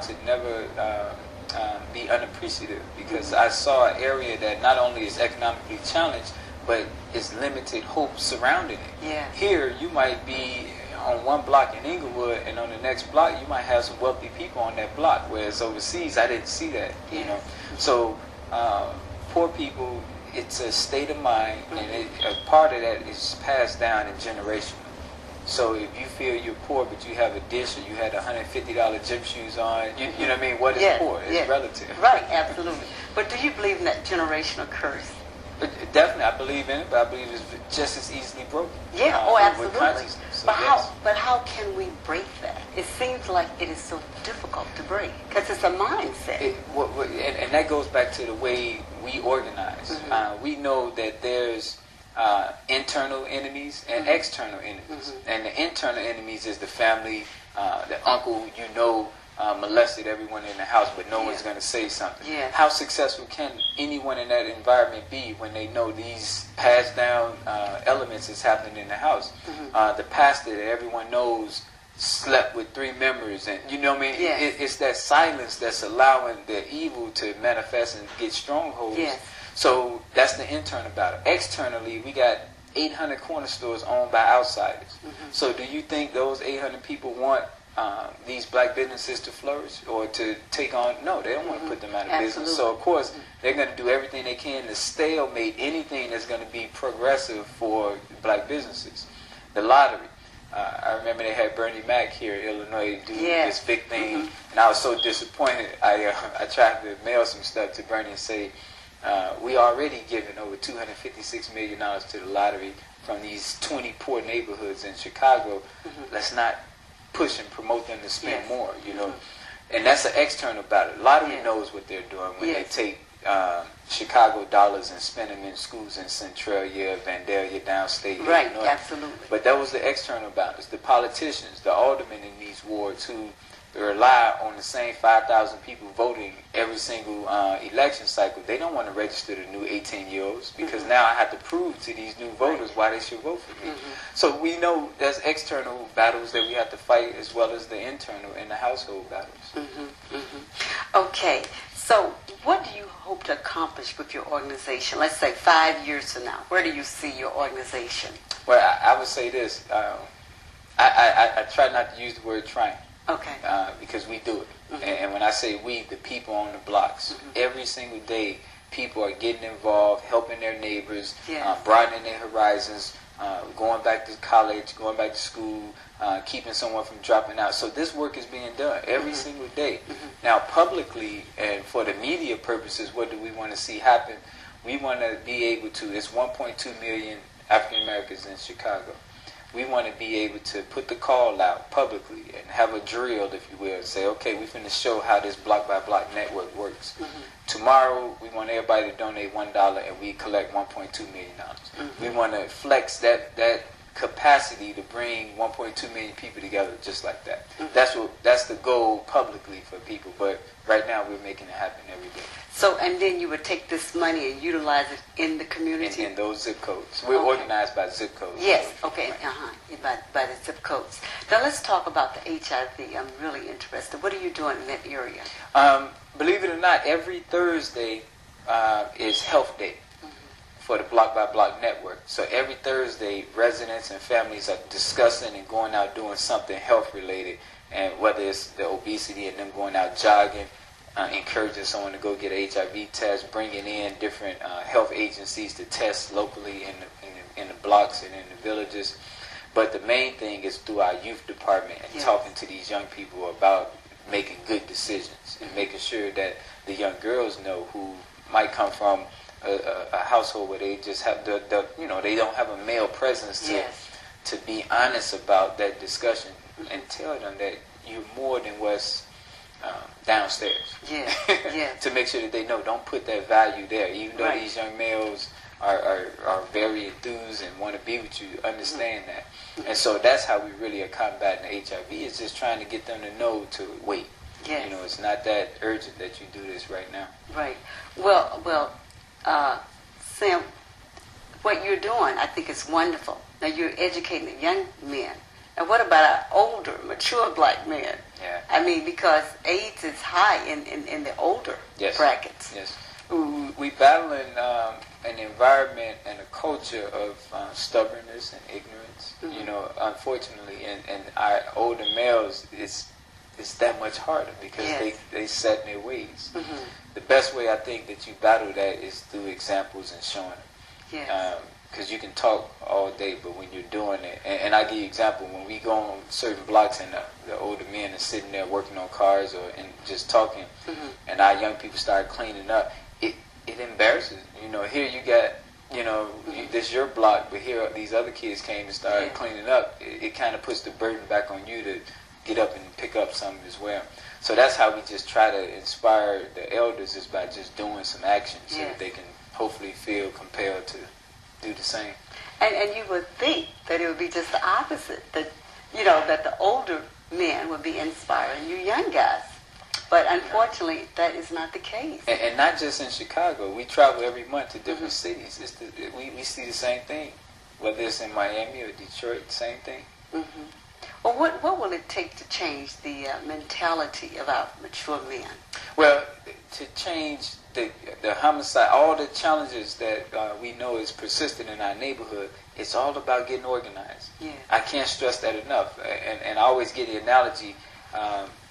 to never be unappreciative, because I saw an area that not only is economically challenged, but is limited hope surrounding it. Yeah. Here, you might be on one block in Inglewood, and on the next block, you might have some wealthy people on that block, whereas overseas, I didn't see that, you know. So, poor people, it's a state of mind, and a part of that is passed down in generational. So if you feel you're poor, but you have a dish, or you had $150 gym shoes on, you know what I mean? What is poor? It's relative. Right, absolutely. But do you believe in that generational curse? But definitely, I believe in it, but I believe it's just as easily broken. Yeah, With absolutely. consciousness. So But how can we break that? It seems like it is so difficult to break, because it's a mindset. And that goes back to the way we organize. We know that there's internal enemies and external enemies. And the internal enemies is the family, the uncle molested everyone in the house, but no one's going to say something. Yeah. How successful can anyone in that environment be when they know these passed down elements is happening in the house? The pastor that everyone knows slept with 3 members, and you know what I mean? Yes. It's that silence that's allowing the evil to manifest and get strongholds. Yes. So that's the internal battle. Externally, we got 800 corner stores owned by outsiders. So do you think those 800 people want these black businesses to flourish or to take on? No, they don't want to put them out of business. So of course, they're going to do everything they can to stalemate anything that's going to be progressive for black businesses. The lottery. I remember they had Bernie Mac here in Illinois do this big thing, and I was so disappointed. I tried to mail some stuff to Bernie and say, we already given over $256 million to the lottery from these 20 poor neighborhoods in Chicago. Let's not push and promote them to spend more, you know. And that's an external battle. Lottery knows what they're doing when they take Chicago dollars and spend them in schools in Centralia, Vandalia, downstate Right, Illinois. absolutely. But that was the external battles. The politicians, the aldermen in these wards who rely on the same 5,000 people voting every single election cycle. They don't want to register the new 18-year-olds because now I have to prove to these new voters why they should vote for me. So we know there's external battles that we have to fight as well as the internal and the household battles. Okay, so what do you hope to accomplish with your organization? Let's say 5 years from now. Where do you see your organization? Well, I would say this. I try not to use the word trying. Okay. Because we do it. And when I say we, the people on the blocks, every single day, people are getting involved, helping their neighbors, broadening their horizons, going back to college, going back to school, keeping someone from dropping out. So this work is being done every single day. Now, publicly and for the media purposes, what do we want to see happen? We want to be able to, it's 1.2 million African Americans in Chicago. We want to be able to put the call out publicly and have a drill, if you will, and say, okay, we're going to show how this block-by-block network works. Tomorrow, we want everybody to donate $1 and we collect $1.2 million. We want to flex that capacity to bring 1.2 million people together just like that. That's the goal publicly for people, but right now we're making it happen every day. So, and then you would take this money and utilize it in the community? In those zip codes. We're organized by zip codes. Yes, okay, by the zip codes. Now let's talk about the HIV. I'm really interested. What are you doing in that area? Believe it or not, every Thursday is Health Day for the Block by Block Network. So every Thursday, residents and families are discussing and going out doing something health related, and whether it's the obesity and them going out jogging, encouraging someone to go get an HIV test, bringing in different health agencies to test locally in the blocks and in the villages. But the main thing is through our youth department and talking to these young people about making good decisions and making sure that the young girls know who might come from a household where they just have they don't have a male presence to be honest about that discussion and tell them that you're more than what's downstairs. To make sure that they know, don't put that value there. Even though these young males are very enthused and want to be with you, understand that. And so that's how we really are combating HIV, is just trying to get them to know to wait. You know, it's not that urgent that you do this right now. Right. Well, Sam, what you're doing, I think is wonderful. Now you're educating the young men And what about our older, mature black men? Yeah. I mean, because AIDS is high in the older brackets. Yes. We battling an environment and a culture of stubbornness and ignorance. You know, unfortunately, and our older males, it's that much harder because they set in their ways. The best way I think that you battle that is through examples and showing them. Yes. Because you can talk all day, but when you're doing it, and I give you an example, when we go on certain blocks and the older men are sitting there working on cars and just talking, and our young people start cleaning up, it embarrasses. You know, here you got, you know, this your block, but here these other kids came and started cleaning up. It kind of puts the burden back on you to get up and pick up something as well. So that's how we just try to inspire the elders, is by just doing some action so that they can hopefully feel compelled to do the same. And you would think that it would be just the opposite, that, you know, that the older men would be inspiring you young guys. But unfortunately, that is not the case. And not just in Chicago. We travel every month to different cities. We see the same thing, whether it's in Miami or Detroit, same thing. Well, what will it take to change the mentality of our mature men? Well, to change the homicide, all the challenges that we know is persistent in our neighborhood, it's all about getting organized. Yeah. I can't stress that enough. And I always get the analogy,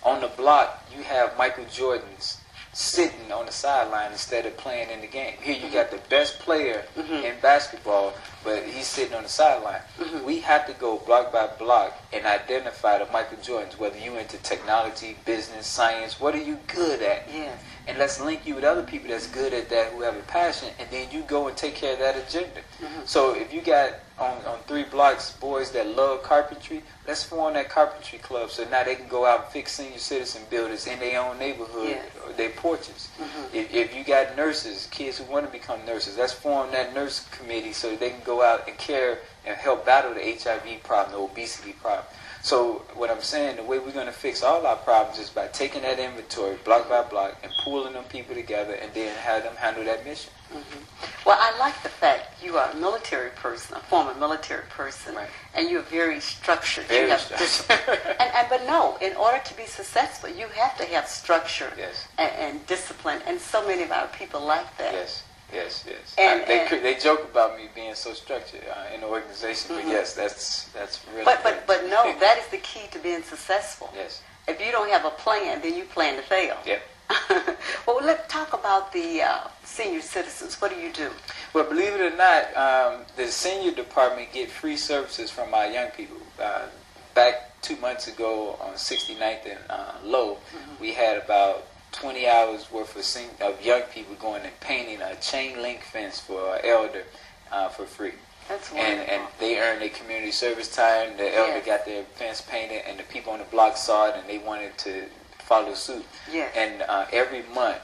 on the block, you have Michael Jordan's sitting on the sideline instead of playing in the game. Here you got the best player in basketball, but he's sitting on the sideline. We have to go block by block and identify the Michael Jordans, whether you into technology, business, science, what are you good at? Yes. And let's link you with other people that's good at that, who have a passion, and then you go and take care of that agenda. So if you got on 3 blocks boys that love carpentry, let's form that carpentry club so now they can go out and fix senior citizen buildings in their own neighborhood or their porches. If you got nurses, kids who want to become nurses, let's form that nurse committee so that they can go out and care and help battle the HIV problem, the obesity problem. So what I'm saying, the way we're going to fix all our problems is by taking that inventory block by block and pooling them people together and then have them handle that mission. Well, I like the fact you are a military person, a former military person, and you're very structured. Very you have structured. But no, in order to be successful, you have to have structure and discipline, and so many of our people like that. Yes. And they joke about me being so structured in the organization, but yes, that's really. But no, that is the key to being successful. Yes. If you don't have a plan, then you plan to fail. Yep. Well, let's talk about the senior citizens. What do you do? Well, believe it or not, the senior department get free services from our young people. Back 2 months ago on 69th and Low, we had about 20 hours worth of young people going and painting a chain link fence for an elder for free. That's wonderful. And they earned their community service time. The elder got their fence painted, and the people on the block saw it, and they wanted to follow suit. Yes. And every month,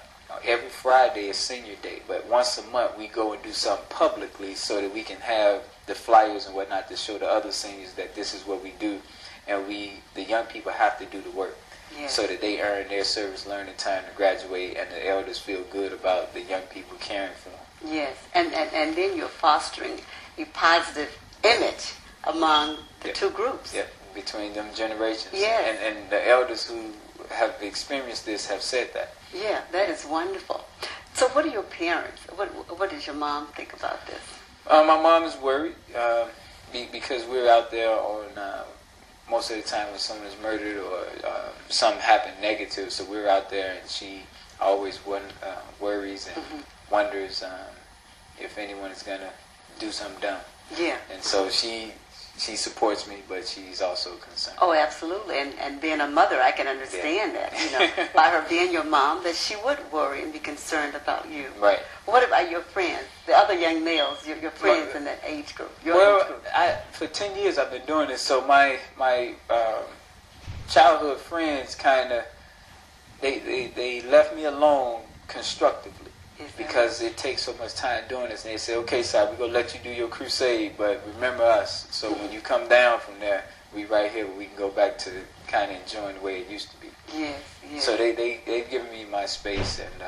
every Friday is senior day, but once a month we go and do something publicly so that we can have the flyers and whatnot to show the other seniors that this is what we do, and the young people have to do the work. Yes. So that they earn their service learning time to graduate, and the elders feel good about the young people caring for them. Yes, and then you're fostering a positive image among the two groups. Yeah, between them generations. Yes. And the elders who have experienced this have said that. Yeah, that is wonderful. So what are your parents? What does your mom think about this? My mom is worried because we're out there on most of the time when someone is murdered or something happened negative. So we're out there, and she always worries and wonders if anyone is going to do something dumb. Yeah. And so she supports me, but she's also concerned. Oh, absolutely. And being a mother, I can understand that. You know, by her being your mom, that she would worry and be concerned about you. Right. What about your friends, the other young males, your friends in that age group? Age group? For 10 years I've been doing this, so my childhood friends kind of they left me alone constructively. Because it takes so much time doing this, and they say, okay, Sy, we're going to let you do your crusade, but remember us. So when you come down from there, we right here, we can go back to kind of enjoying the way it used to be. Yes. So they've given me my space, and